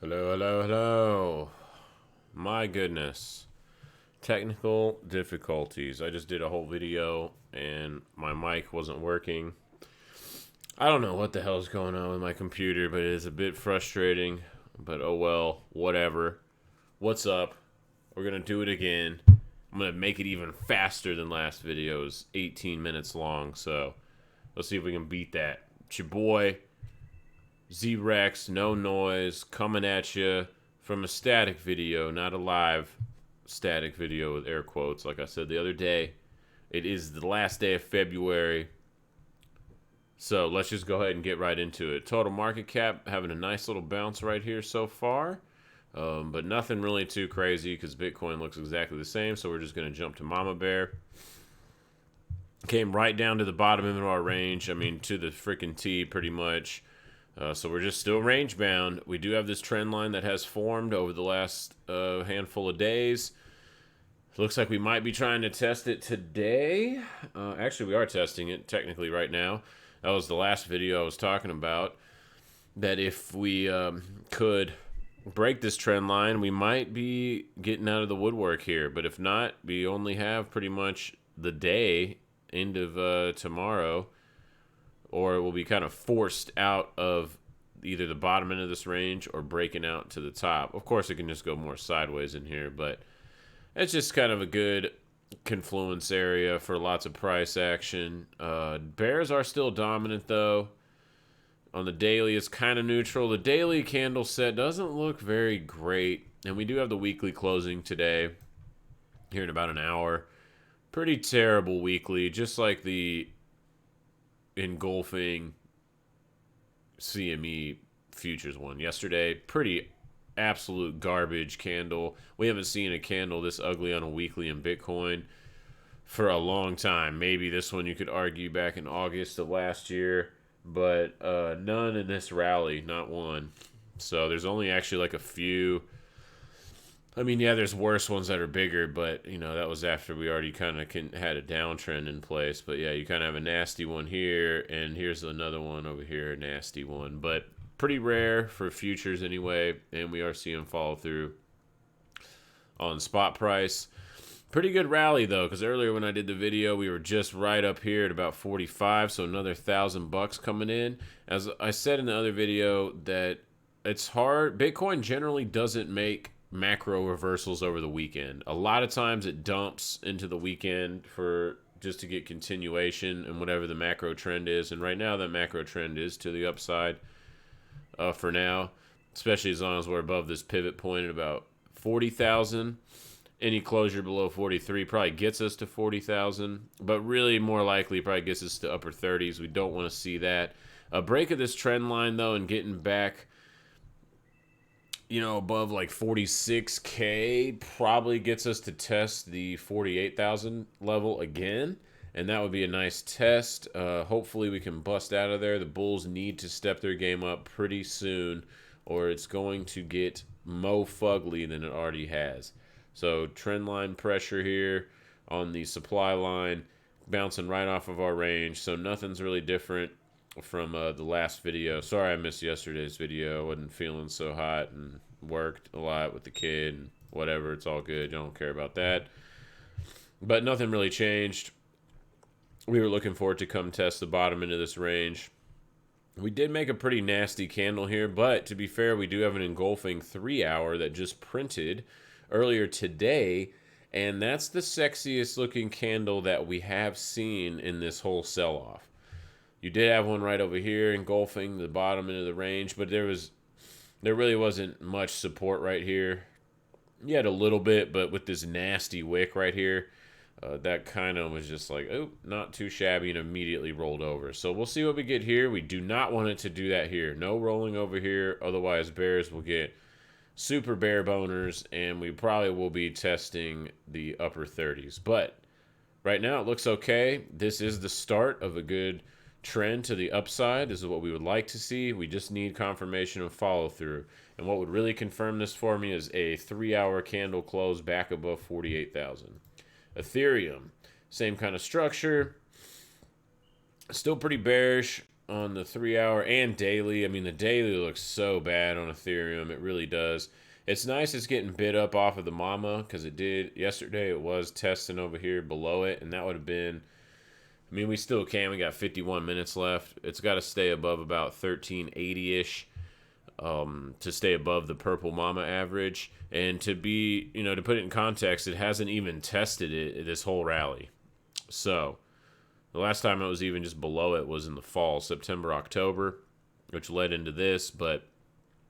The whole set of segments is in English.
Hello, hello, hello. My goodness. Technical difficulties. I just did a whole video and my mic wasn't working. I don't know what the hell is going on with my computer, but it is a bit frustrating. But oh well, whatever. What's up? We're going to do it again. I'm going to make it even faster than last video. It was 18 minutes long, so let's see if we can beat that. It's your boy, Z-Rex, no noise, coming at you from a static video, not a live static video with air quotes. Like I said the other day, it is the last day of February. So let's just go ahead and get right into it. Total market cap having a nice little bounce right here so far. But nothing really too crazy because Bitcoin looks exactly the same. So we're just going to jump to Mama Bear. Came right down to the bottom of our range. I mean, to the freaking T pretty much. So we're just still range bound. We do have this trend line that has formed over the last handful of days. Looks like we might be trying to test it today. Actually, we are testing it technically right now. That was the last video I was talking about. That if we could break this trend line, we might be getting out of the woodwork here. But if not, we only have pretty much the day, end of tomorrow, or it will be kind of forced out of either the bottom end of this range or breaking out to the top. Of course, it can just go more sideways in here, but it's just kind of a good confluence area for lots of price action. Bears are still dominant, though. On the daily, it's kind of neutral. The daily candle set doesn't look very great, and we do have the weekly closing today, here in about an hour. Pretty terrible weekly, just like the engulfing CME futures one yesterday. Pretty absolute garbage candle. We haven't seen a candle this ugly on a weekly in Bitcoin for a long time. Maybe this one you could argue back in August of last year, but none in this rally, not one. So there's only actually like a few. I mean, yeah, there's worse ones that are bigger, but, you know, that was after we already kind of had a downtrend in place. But, yeah, you kind of have a nasty one here, and here's another one over here, a nasty one. But pretty rare for futures anyway, and we are seeing follow through on spot price. Pretty good rally, though, because earlier when I did the video, we were just right up here at about 45, so another $1,000 coming in. As I said in the other video, that it's hard. Bitcoin generally doesn't make macro reversals over the weekend. A lot of times it dumps into the weekend for just to get continuation and whatever the macro trend is. And right now that macro trend is to the upside for now, especially as long as we're above this pivot point at about 40,000. Any closure below 43 probably gets us to 40,000, but really more likely probably gets us to upper 30s. We don't want to see that. A break of this trend line, though, and getting back, you know, above like 46K probably gets us to test the 48,000 level again. And that would be a nice test. Hopefully we can bust out of there. The Bulls need to step their game up pretty soon, or it's going to get mo fugly than it already has. So trend line pressure here on the supply line, bouncing right off of our range. So nothing's really different from the last video. Sorry I missed yesterday's video. I wasn't feeling so hot and worked a lot with the kid and whatever. It's all good. I don't care about that. But nothing really changed. We were looking for it to come test the bottom end of this range. We did make a pretty nasty candle here, but to be fair, we do have an engulfing 3-hour that just printed earlier today, and that's the sexiest looking candle that we have seen in this whole sell-off. You did have one right over here engulfing the bottom end of the range, but there really wasn't much support right here. You had a little bit, but with this nasty wick right here, that kind of was just like, oh, not too shabby, and immediately rolled over. So we'll see what we get here. We do not want it to do that here. No rolling over here, otherwise bears will get super bear boners, and we probably will be testing the upper 30s. But right now it looks okay. This is the start of a good trend to the upside. This is what we would like to see. We just need confirmation of follow through. And what would really confirm this for me is a 3-hour candle close back above 48,000. Ethereum, same kind of structure. Still pretty bearish. on the 3 hour and daily. I mean, the daily looks so bad on Ethereum. It really does. It's nice it's getting bid up off of the mama because it did yesterday. It was testing over here below it, and that would have been. I mean, we still can. We got 51 minutes left. It's got to stay above about 1380 ish to stay above the purple mama average. And to be, to put it in context, it hasn't even tested it this whole rally. So the last time it was even just below it was in the fall, September, October, which led into this. But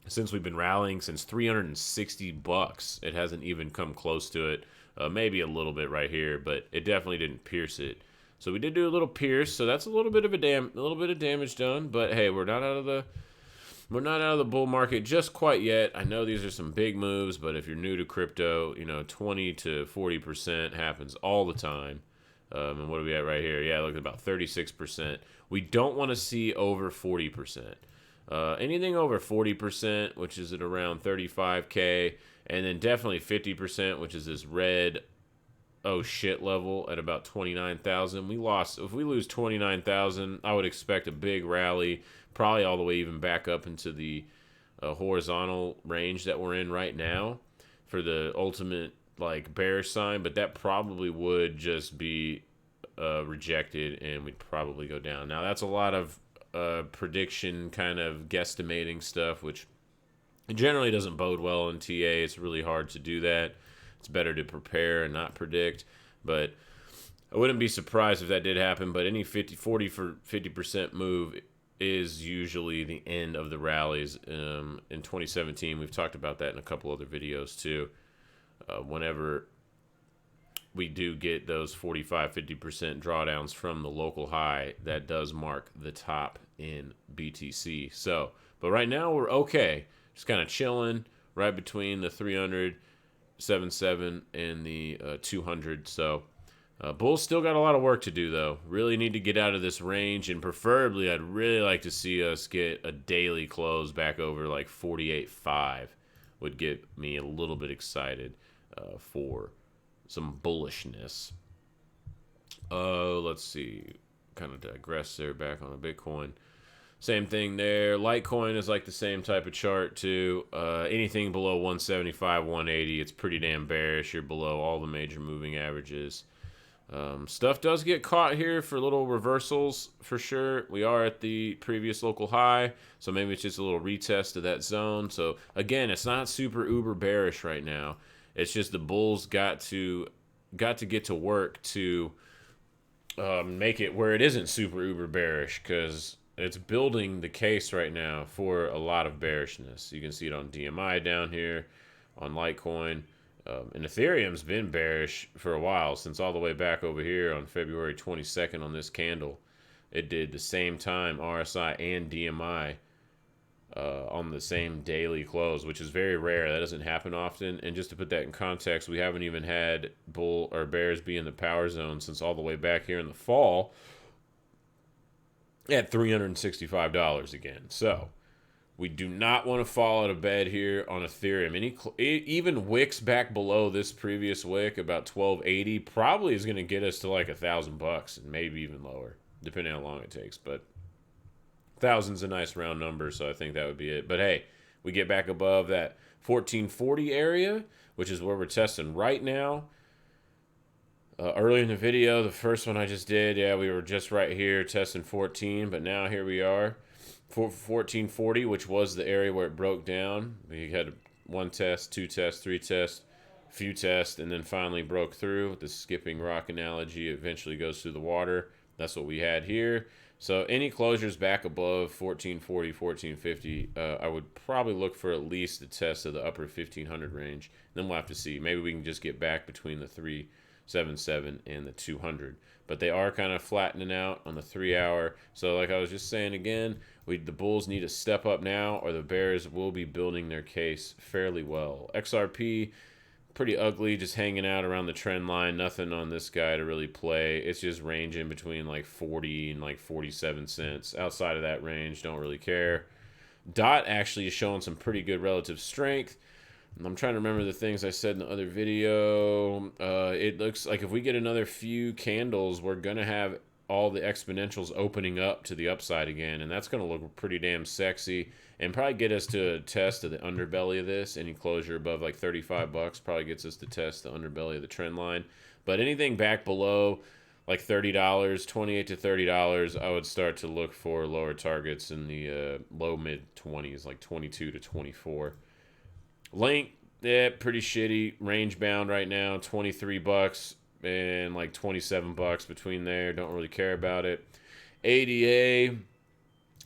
since we've been rallying since 360 bucks, it hasn't even come close to it. Maybe a little bit right here, but it definitely didn't pierce it. So we did do a little pierce, so that's a little bit of damage done. But hey, we're not out of the bull market just quite yet. I know these are some big moves, but if you're new to crypto, 20 to 40% happens all the time. And what are we at right here? Yeah, look at about 36%. We don't want to see over 40%. Anything over 40%, which is at around 35K, and then definitely 50%, which is this red oh shit level at about 29,000. If we lose 29,000, I would expect a big rally, probably all the way even back up into the horizontal range that we're in right now for the ultimate like bearish sign, but that probably would just be rejected and we'd probably go down. Now that's a lot of prediction kind of guesstimating stuff, which generally doesn't bode well in TA. It's really hard to do that. It's better to prepare and not predict, but I wouldn't be surprised if that did happen. But any 50% move is usually the end of the rallies. In 2017, we've talked about that in a couple other videos too. Whenever we do get those 45-50% drawdowns from the local high, that does mark the top in BTC. So, but right now we're okay, just kind of chilling right between the 300.77 and the 200. So bulls still got a lot of work to do though. Really need to get out of this range, and preferably I'd really like to see us get a daily close back over like 48.5. Would get me a little bit excited for some bullishness. Let's see. Kind of digress there back on the Bitcoin. Same thing there. Litecoin is like the same type of chart too. Anything below 175, 180, it's pretty damn bearish. You're below all the major moving averages. Stuff does get caught here for little reversals for sure. We are at the previous local high, so maybe it's just a little retest of that zone. So again, it's not super uber bearish right now. It's just the bulls got to get to work to make it where it isn't super uber bearish, because it's building the case right now for a lot of bearishness. You can see it on DMI down here, on Litecoin. And Ethereum's been bearish for a while, since all the way back over here on February 22nd on this candle. It did the same time RSI and DMI on the same daily close, which is very rare. That doesn't happen often. And just to put that in context, we haven't even had bull or bears be in the power zone since all the way back here in the fall at $365 again. So we do not want to fall out of bed here on Ethereum. Even wicks back below this previous wick, about 1280, probably is going to get us to like $1,000 and maybe even lower, depending on how long it takes. But 1,000's a nice round number, so I think that would be it. But hey, we get back above that 1440 area, which is where we're testing right now. Earlier in the video, the first one I just did, yeah, we were just right here testing 14, but now here we are. 1440, which was the area where it broke down. We had one test, two tests, three tests, few tests, and then finally broke through. The skipping rock analogy eventually goes through the water. That's what we had here. So any closures back above 1440, 1450, I would probably look for at least a test of the upper 1500 range. Then we'll have to see. Maybe we can just get back between the 377 and the 200. But they are kind of flattening out on the 3 hour. So like I was just saying again, the bulls need to step up now, or the bears will be building their case fairly well. XRP, pretty ugly, just hanging out around the trend line. Nothing on this guy to really play. It's just ranging between like 40 and like 47 cents. Outside of that range, don't really care. DOT actually is showing some pretty good relative strength. I'm trying to remember the things I said in the other video. It looks like if we get another few candles, we're going to have all the exponentials opening up to the upside again, and that's going to look pretty damn sexy and probably get us to a test of the underbelly of this. Any closure above like 35 bucks probably gets us to test the underbelly of the trend line. But anything back below like $30, 28 to $30, I would start to look for lower targets in the low mid 20s, like 22 to 24. Link, yeah, pretty shitty. Range bound right now, 23 bucks and like 27 bucks between there. Don't really care about it. ADA,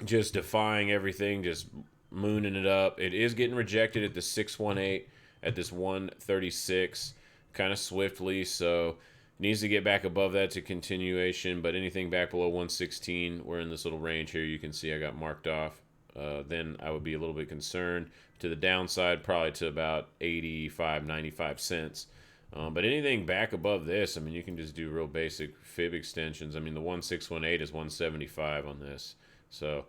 just defying everything, just mooning it up. It is getting rejected at the 618 at this 136 kind of swiftly, so needs to get back above that to continuation, but anything back below 116, we're in this little range here. You can see I got marked off. Then I would be a little bit concerned to the downside, probably to about 85, 95 cents. But anything back above this, I mean, you can just do real basic fib extensions. I mean, the 1618 is 175 on this. So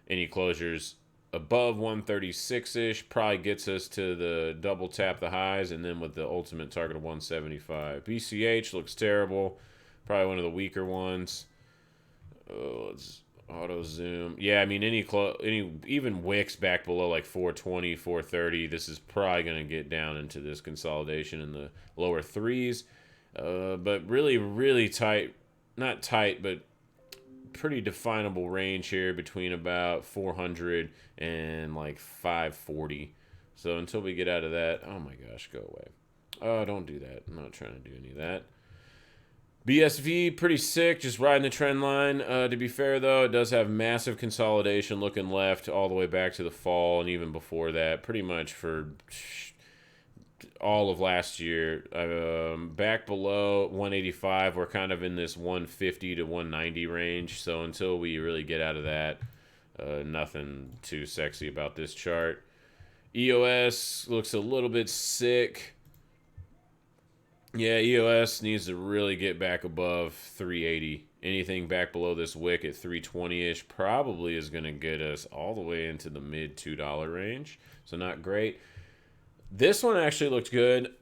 any closures above 136-ish probably gets us to the double tap the highs, and then with the ultimate target of 175. BCH looks terrible. Probably one of the weaker ones. Let's auto zoom. Yeah, I mean, any even wicks back below like 420, 430, this is probably going to get down into this consolidation in the lower threes. But really, really tight. Not tight, but pretty definable range here between about 400 and like 540. So until we get out of that, oh my gosh, go away. Oh, don't do that. I'm not trying to do any of that. BSV, pretty sick, just riding the trend line. To be fair, though, it does have massive consolidation looking left all the way back to the fall, and even before that, pretty much for all of last year. Back below 185, we're kind of in this 150 to 190 range, so until we really get out of that, nothing too sexy about this chart. EOS looks a little bit sick. Yeah, EOS needs to really get back above 380. Anything back below this wick at 320-ish probably is going to get us all the way into the mid $2 range. So not great. This one actually looked good.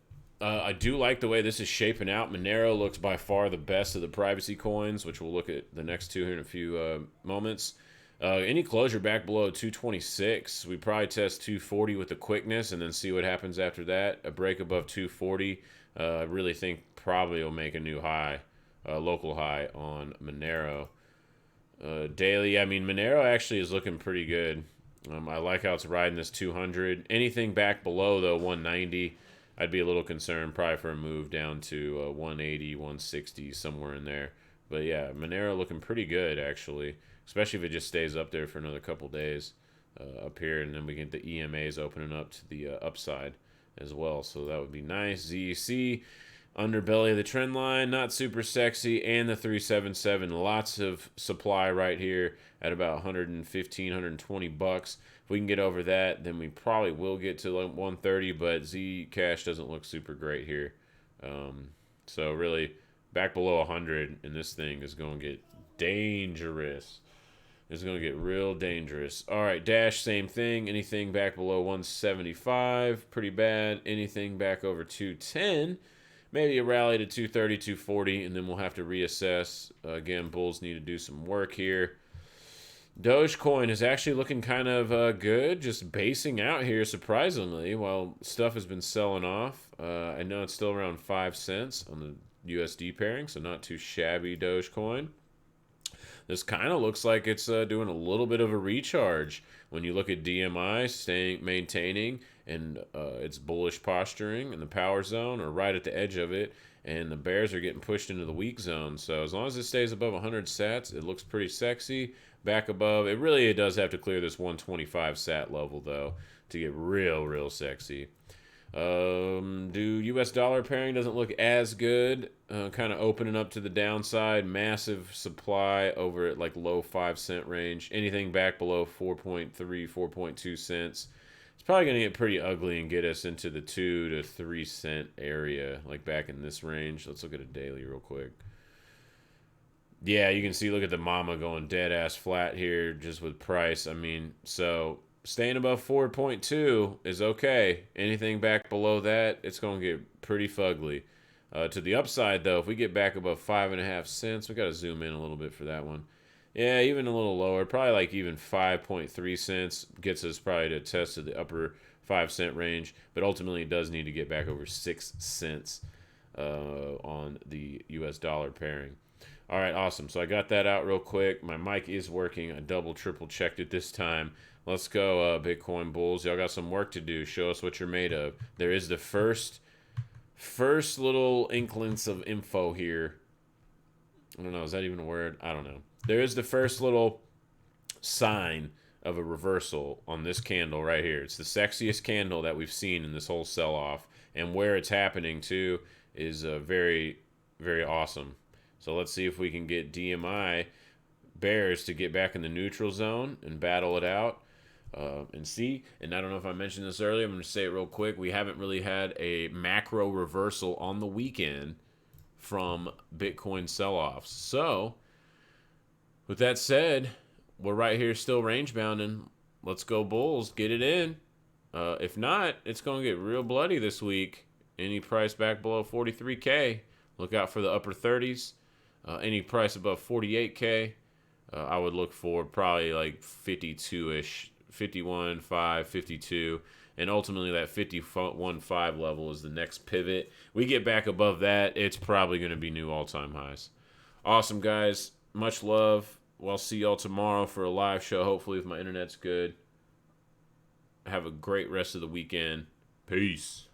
I do like the way this is shaping out. Monero looks by far the best of the privacy coins, which we'll look at the next two here in a few moments. Any closure back below 226, we probably test 240 with the quickness and then see what happens after that. A break above 240. I really think probably will make a new high, local high on Monero. Daily, I mean, Monero actually is looking pretty good. I like how it's riding this 200. Anything back below, though, 190, I'd be a little concerned probably for a move down to 180, 160, somewhere in there. But yeah, Monero looking pretty good, actually, especially if it just stays up there for another couple days up here, and then we get the EMAs opening up to the upside as well, so that would be nice. ZEC, underbelly of the trend line, not super sexy, and the 377, lots of supply right here at about 115, 120 bucks. If we can get over that, then we probably will get to like 130, but Zcash doesn't look super great here. So really, back below 100, and this thing is going to get dangerous. It's going to get real dangerous. All right, Dash, same thing. Anything back below 175, pretty bad. Anything back over 210, maybe a rally to 230, 240, and then we'll have to reassess. Again, bulls need to do some work here. Dogecoin is actually looking kind of good, just basing out here, surprisingly, while stuff has been selling off. I know it's still around 5 cents on the USD pairing, so not too shabby Dogecoin. This kind of looks like it's doing a little bit of a recharge. When you look at DMI maintaining, and its bullish posturing in the power zone or right at the edge of it, and the bears are getting pushed into the weak zone. So as long as it stays above 100 sats, it looks pretty sexy. Back above, it does have to clear this 125 sat level, though, to get real sexy. US dollar pairing doesn't look as good, kind of opening up to the downside. Massive supply over at like low 5 cent range. Anything back below 4.3, 4.2 cents, it's probably going to get pretty ugly and get us into the 2 to 3 cent area, like back in this range. Let's look at a daily real quick. Yeah, you can see, look at the mama going dead ass flat here just with price. I mean, so staying above 4.2 is okay. Anything back below that, it's going to get pretty fugly. To the upside, though, if we get back above 5.5 cents, we got to zoom in a little bit for that one. Yeah, even a little lower, probably like even 5.3 cents gets us probably to test to the upper 5 cent range, but ultimately it does need to get back over 6 cents on the US dollar pairing. All right, awesome. So I got that out real quick. My mic is working. I double, triple checked it this time. Let's go, Bitcoin bulls. Y'all got some work to do. Show us what you're made of. There is the first little inklings of info here. I don't know. Is that even a word? I don't know. There is the first little sign of a reversal on this candle right here. It's the sexiest candle that we've seen in this whole sell-off. And where it's happening, too, is very, very awesome. So let's see if we can get DMI bears to get back in the neutral zone and battle it out. And see, and I don't know if I mentioned this earlier, I'm going to say it real quick. We haven't really had a macro reversal on the weekend from Bitcoin sell-offs. So, with that said, we're right here still range bounding. Let's go bulls, get it in. If not, it's going to get real bloody this week. Any price back below 43K, look out for the upper 30s. Any price above 48K, I would look for probably like 52-ish. 51.5, 52, and ultimately that 51.5 level is the next pivot. We get back above that, it's probably going to be new all-time highs. Awesome, guys. Much love. We'll see y'all tomorrow for a live show, hopefully if my internet's good. Have a great rest of the weekend. Peace.